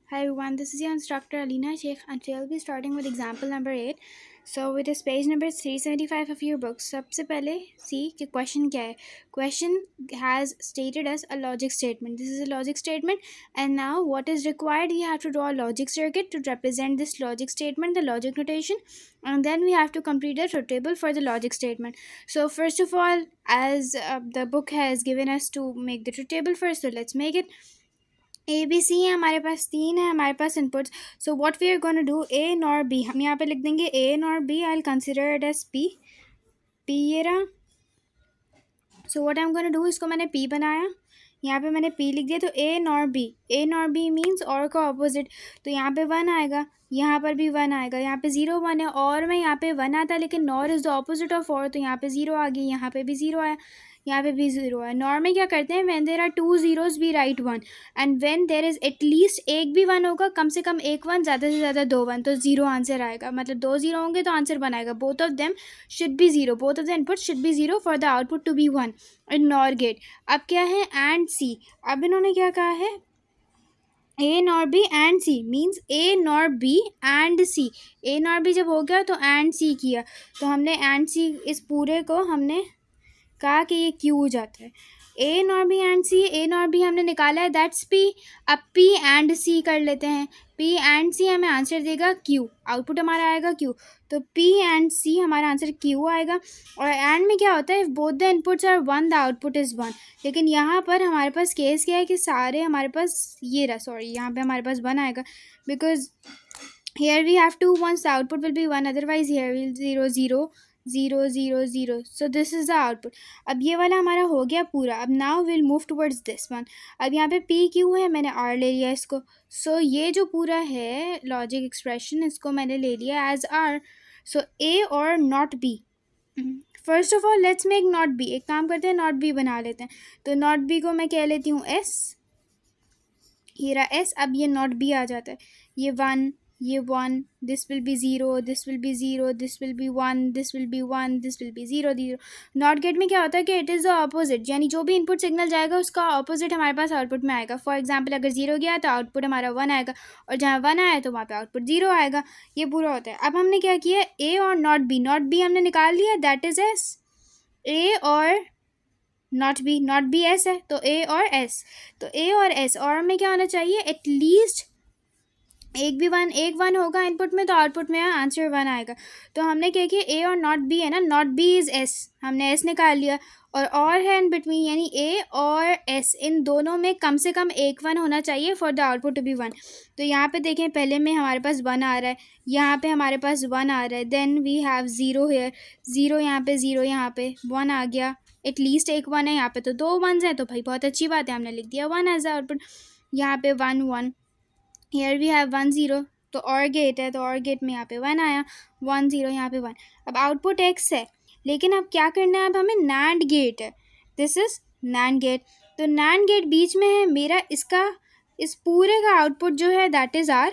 Hi everyone, this is your instructor Alina Sheikh and today I'll be starting with example number 8. So with this page number 375 of your book, सबसे पहले see कि question क्या है. Question has stated as a logic statement. This is a logic statement and now what is required, you have to draw a logic circuit to represent this logic statement, the logic notation, and then we have to complete a truth table for the logic statement. So first of all, as the book has given us to make the truth table first, so let's make it. A B C है हमारे पास, तीन है हमारे पास inputs. So what we are gonna do, A nor B, हम यहाँ पे लिख देंगे A nor B. I will consider it as P. P ये रहा. So what I am gonna do, इसको मैंने पी बनाया, यहाँ पे मैंने पी लिख दिया. तो ए नॉर बी मीन्स और का ऑपोजिट. तो यहाँ पे वन आएगा, यहाँ पर भी वन आएगा, यहाँ पे ज़ीरो वन है. और में यहाँ पे वन आता है लेकिन nor is the opposite of और, तो यहाँ पे ज़ीरो आ गई, यहाँ पे भी ज़ीरो आया, यहाँ पे भी ज़ीरो है. नॉर में क्या करते हैं, when there are two zeros we write one, and when there is at least एक भी वन होगा, कम से कम एक वन, ज़्यादा से ज़्यादा दो वन, तो ज़ीरो आंसर आएगा. मतलब दो ज़ीरो होंगे तो आंसर वन आएगा. Both of them should be zero, both of the input should be zero for the output to be one in nor gate. अब क्या है, एंड सी. अब इन्होंने क्या कहा है, A nor B and C means A nor B and C. A nor B जब हो गया तो एंड सी किया, तो हमने एंड सी इस पूरे को हमने कहा कि ये क्यू हो जाता है. A nor B and C, A nor B हमने निकाला है, दैट्स पी. अब पी एंड सी कर लेते हैं. पी एंड सी हमें आंसर देगा क्यू, आउटपुट हमारा आएगा क्यू. तो पी एंड सी हमारा आंसर क्यू आएगा. और एंड में क्या होता है, both the inputs are one the output is one. लेकिन यहाँ पर हमारे पास केस क्या है कि सारे हमारे पास ये रहा, सॉरी यहाँ पे हमारे पास वन आएगा, because here we have two ones, the output will be one, otherwise here will 0 0 0 0 0. so this is the output. अब ये वाला हमारा हो गया पूरा. अब now we'll move towards this one. अब यहाँ पे p q है, मैंने r ले लिया इसको. so ये जो पूरा है लॉजिक एक्सप्रेशन, इसको मैंने ले लिया एज r. so a और not b. First of all let's make not b. एक काम करते हैं, नॉट b बना लेते हैं. तो नॉट b को मैं कह लेती हूँ s. ये रहा s. अब ये नॉट b आ जाता है, ये वन, ये one, this will be zero, this will be zero, this will be one, this will be one, this will be zero zero. Not gate में क्या होता है कि इट इज़ द ऑपोजिट, यानी जो भी इनपुट सिग्नल जाएगा उसका ऑपोजिट हमारे पास आउटपुट में आएगा. फॉर एग्जांपल अगर ज़ीरो गया तो आउटपुट हमारा वन आएगा, और जहाँ वन आया तो वहाँ पे आउटपुट ज़ीरो आएगा. ये पूरा होता है. अब हमने क्या किया, ए और नॉट बी हमने निकाल लिया, दैट इज़ एस. ए और नॉट बी एस है, तो ए और एस. तो ए और एस, और में क्या होना चाहिए, एटलीस्ट एक वन होगा इनपुट में, तो आउटपुट में आंसर वन आएगा. तो हमने क्या किया, ए और नॉट बी है ना, नॉट बी इज़ एस, हमने एस निकाल लिया. और है इन बिटवीन, यानी ए और एस, इन दोनों में कम से कम एक वन होना चाहिए for the output to be one. तो यहाँ पे देखें, पहले में हमारे पास वन आ रहा है, यहाँ पे हमारे पास वन आ रहा है, then we have zero here, zero यहाँ पे, ज़ीरो यहाँ पे, वन आ गया, एटलीस्ट एक वन है यहाँ पे, तो दो वन्स हैं, तो भाई बहुत अच्छी बात है, हमने लिख दिया वन एज आउटपुट. यहाँ पे one one, here we have one zero, तो और गेट है, तो और गेट में यहाँ पे वन आया, वन ज़ीरो, यहाँ पे वन. अब आउटपुट एक्स है, लेकिन अब क्या करना है, अब हमें नैंड गेट है, दिस इज़ नैंड गेट. तो नैंड गेट बीच में है मेरा, इसका इस पूरे का आउटपुट जो है दैट इज़ आर,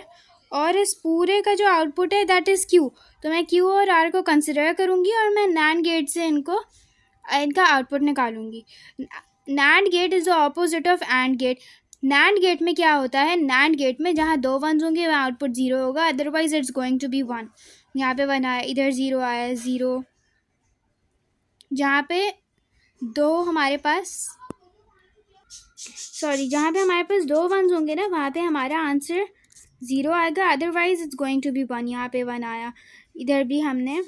और इस पूरे का जो आउटपुट है दैट इज़ क्यू. तो मैं क्यू और आर को कंसिडर करूँगी और मैं नैंड गेट से इनका आउटपुट निकालूंगी. NAND gate is the opposite of and gate. NAND gate में क्या होता है, नैंड गेट में जहाँ दो वंस होंगे वहाँ आउटपुट ज़ीरो होगा, otherwise it's going to be one. यहाँ पे वन आया, इधर ज़ीरो आया, ज़ीरो. जहाँ पे दो हमारे पास, सॉरी, जहाँ पे हमारे पास दो वंस होंगे ना, वहाँ पे हमारा आंसर ज़ीरो आएगा, otherwise it's going to be one. यहाँ पे वन आया, इधर भी हमने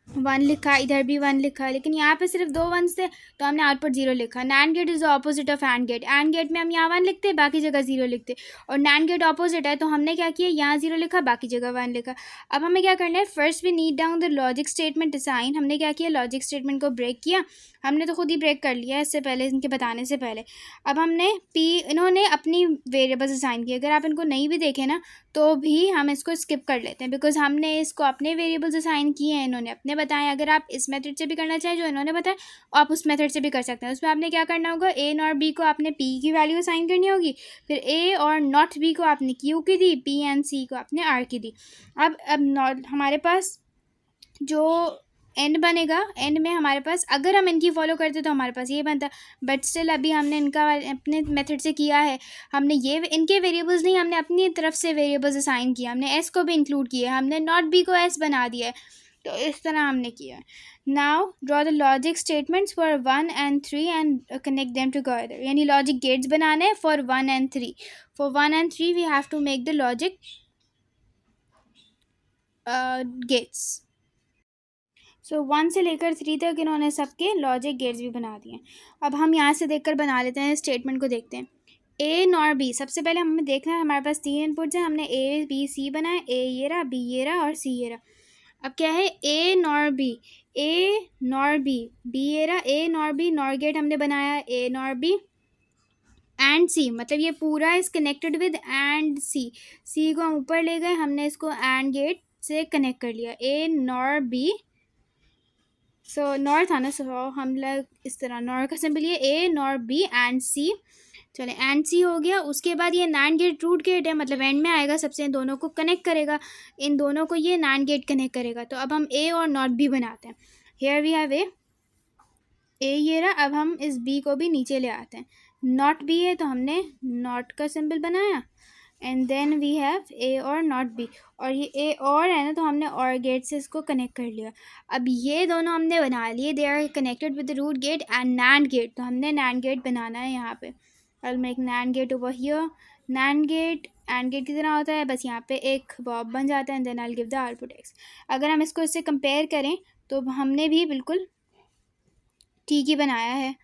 वन लिखा, इधर भी वन लिखा, लेकिन यहाँ पे सिर्फ दो वन थे तो हमने आउटपुट जीरो लिखा. Nand gate is the opposite of and gate. And gate में हम यहाँ वन लिखते, बाकी जगह जीरो लिखते, और नैंड गेट ऑपोजिट है, तो हमने क्या किया, यहाँ जीरो लिखा, बाकी जगह वन लिखा. अब हमें क्या करना है, first we need down the logic statement design. हमने क्या किया, लॉजिक स्टेटमेंट को ब्रेक किया. हमने तो खुद ही ब्रेक कर लिया इससे पहले, इनके बताने से पहले. अब हमने इन्होंने अपनी वेरिएबल्स असाइन किए. अगर आप इनको नहीं भी देखें ना तो भी हम इसको स्किप कर लेते हैं, बिकॉज हमने इसको अपने वेरिएबल्स असाइन किए हैं, इन्होंने अपने बताएं. अगर आप इस मेथड से भी करना चाहें जो इन्होंने बताया, आप उस मेथड से भी कर सकते हैं. उसमें आपने क्या करना होगा, ए और बी को आपने पी की वैल्यू असाइन करनी होगी, फिर ए और नॉट बी को आपने क्यू की दी, पी एंड सी को आपने आर की दी. अब नॉट हमारे पास जो एंड बनेगा, एंड में हमारे पास अगर हम इनकी फॉलो करते तो हमारे पास ये बनता, बट स्टिल अभी हमने इनका अपने मेथड से किया है, हमने ये इनके वेरिएबल्स नहीं, हमने अपनी तरफ से वेरिएबल्स असाइन किया, हमने एस को भी इंक्लूड किया, हमने नॉट बी को एस बना दिया है, तो इस तरह हमने किया है। Now draw the logic statements for 1 and 3 and connect them together, यानी लॉजिक गेट्स बनाने हैं for 1 and 3। For 1 and 3 we have to make the logic gates. So 1 से लेकर 3 तक इन्होंने सबके लॉजिक गेट्स भी बना दिए। अब हम यहाँ से देखकर बना लेते हैं, स्टेटमेंट को देखते हैं। ए नॉर बी, सबसे पहले हमें देखना है, हमारे पास 3 इनपुट्स हैं, हमने ए बी सी बनाया, ए ये रहा, बी ये रहा और सी ये रहा। अब क्या है, A nor B, A nor B ये रहा, A nor B, nor gate हमने बनाया A nor B and C, मतलब ये पूरा is connected with and C, C को हम ऊपर ले गए, हमने इसको एंड गेट से कनेक्ट कर लिया, ए नॉर बी। सो नॉर था ना, सो हम लोग इस तरह नॉर का सिंबल ये ए नॉर बी एंड सी, चले एंड सी हो गया। उसके बाद ये नैंड गेट रूट गेट है, मतलब एंड में आएगा सबसे, इन दोनों को कनेक्ट करेगा, इन दोनों को ये नैंड गेट कनेक्ट करेगा। तो अब हम ए और नॉट बी बनाते हैं। हेयर वी हैव ए ये रहा, अब हम इस बी को भी नीचे ले आते हैं, नॉट बी है तो हमने नॉट का सिंबल बनाया, and then we have A और नॉट बी, और ये ए और है ना तो हमने और गेट से इसको कनेक्ट कर लिया। अब ये दोनों हमने बना लिए, they are connected with the root gate and nand gate, तो हमने नैंड गेट बनाना है यहाँ पे। I'll make NAND gate over here. NAND gate AND gate कितना होता है, बस यहाँ पे एक बॉब बन जाता है, and then I'll give the output x। अगर हम इसको इससे कंपेयर करें तो हमने भी बिल्कुल ठीक ही बनाया है,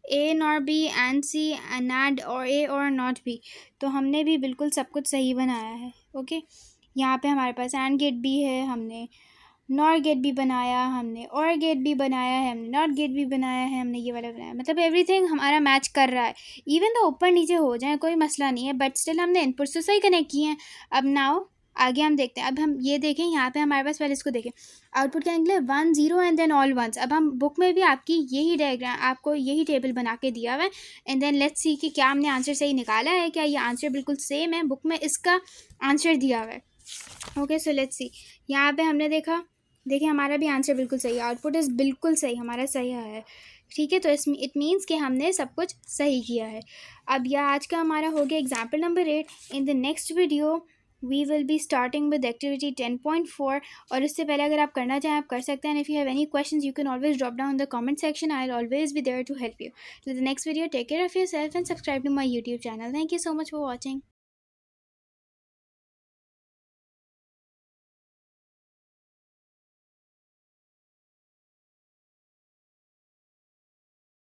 A nor B and C and NAND और ए और नॉट बी, तो हमने भी बिल्कुल सब कुछ सही बनाया है। ओके, यहाँ पे हमारे पास AND गेट भी है, हमने नॉर गेट भी बनाया, हमने और गेट भी बनाया है, हमने नॉट गेट भी बनाया है, हमने ये वाला बनाया, मतलब एवरीथिंग हमारा मैच कर रहा है। इवन तो ऊपर नीचे हो जाए कोई मसला नहीं है, बट स्टिल हमने इनपुट्स तो सही कनेक्ट किए हैं। अब नाउ आगे हम देखते हैं। अब हम ये देखें, यहाँ पे हमारे पास, पहले इसको देखें, आउटपुट क्या निकले 1 0 एंड देन ऑल वंस। अब हम बुक में भी आपकी यही डायग्राम, आपको यही टेबल बना के दिया हुआ है, एंड देन लेट्स सी कि क्या हमने आंसर सही निकाला है, क्या ये आंसर बिल्कुल सेम है, बुक में इसका आंसर दिया हुआ है। ओके, सो लेट्स सी, यहाँ पे हमने देखा, देखिए हमारा भी आंसर बिल्कुल सही है, आउटपुट इज़ बिल्कुल सही, हमारा सही है, ठीक है। तो इस इट मीन्स कि हमने सब कुछ सही किया है। अब यह आज का हमारा हो गया example number 8। In the next video we will be starting with activity 10.4, और इससे पहले अगर आप करना चाहें आप कर सकते हैं। If you have any questions you can always drop down in the comment section, I will always be there to help you. Till the next video, take care of yourself and subscribe to my YouTube channel. Thank you so much for watching.